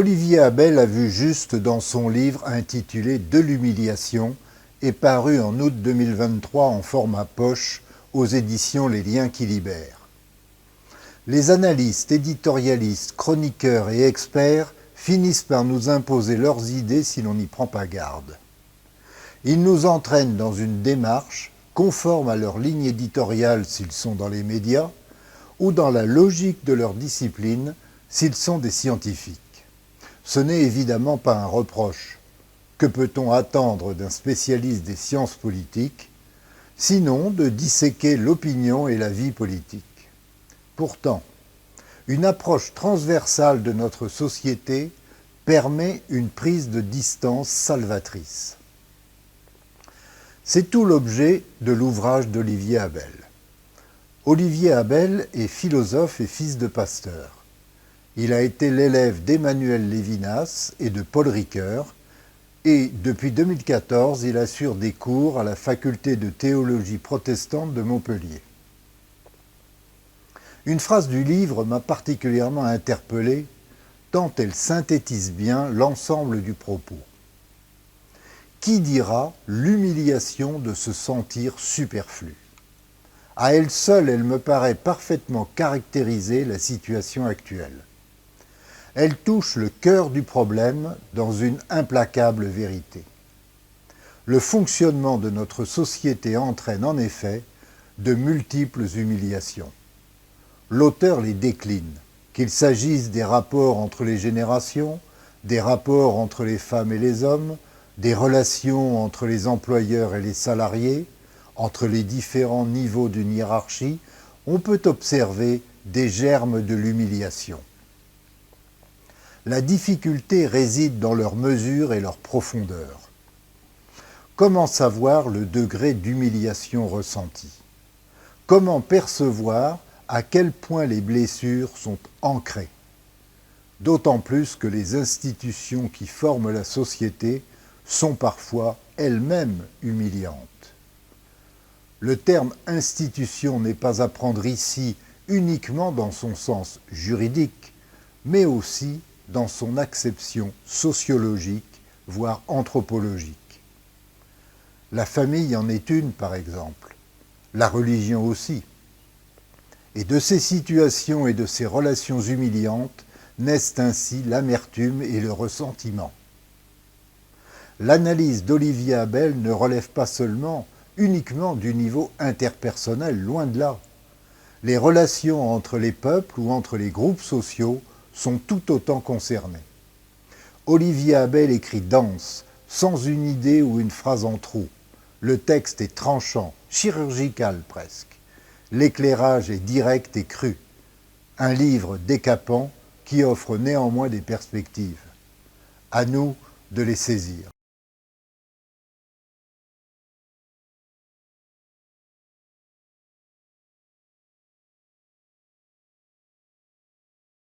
Olivier Abel a vu juste dans son livre intitulé « De l'humiliation » et paru en août 2023 en format poche aux éditions Les Liens qui libèrent. Les analystes, éditorialistes, chroniqueurs et experts finissent par nous imposer leurs idées si l'on n'y prend pas garde. Ils nous entraînent dans une démarche conforme à leur ligne éditoriale s'ils sont dans les médias ou dans la logique de leur discipline s'ils sont des scientifiques. Ce n'est évidemment pas un reproche. Que peut-on attendre d'un spécialiste des sciences politiques, sinon de disséquer l'opinion et la vie politique? Pourtant, une approche transversale de notre société permet une prise de distance salvatrice. C'est tout l'objet de l'ouvrage d'Olivier Abel. Olivier Abel est philosophe et fils de pasteur. Il a été l'élève d'Emmanuel Lévinas et de Paul Ricoeur, et depuis 2014, il assure des cours à la faculté de théologie protestante de Montpellier. Une phrase du livre m'a particulièrement interpellé, tant elle synthétise bien l'ensemble du propos. Qui dira l'humiliation de se sentir superflu? À elle seule, elle me paraît parfaitement caractériser la situation actuelle. Elle touche le cœur du problème dans une implacable vérité. Le fonctionnement de notre société entraîne en effet de multiples humiliations. L'auteur les décline, qu'il s'agisse des rapports entre les générations, des rapports entre les femmes et les hommes, des relations entre les employeurs et les salariés, entre les différents niveaux d'une hiérarchie, on peut observer des germes de l'humiliation. La difficulté réside dans leur mesure et leur profondeur. Comment savoir le degré d'humiliation ressenti? Comment percevoir à quel point les blessures sont ancrées? D'autant plus que les institutions qui forment la société sont parfois elles-mêmes humiliantes. Le terme « institution » n'est pas à prendre ici uniquement dans son sens juridique, mais aussi dans son acception sociologique, voire anthropologique. La famille en est une, par exemple. La religion aussi. Et de ces situations et de ces relations humiliantes naissent ainsi l'amertume et le ressentiment. L'analyse d'Olivier Abel ne relève pas seulement uniquement du niveau interpersonnel, loin de là. Les relations entre les peuples ou entre les groupes sociaux sont tout autant concernés. Olivier Abel écrit dense, sans une idée ou une phrase en trop. Le texte est tranchant, chirurgical presque. L'éclairage est direct et cru. Un livre décapant qui offre néanmoins des perspectives. À nous de les saisir.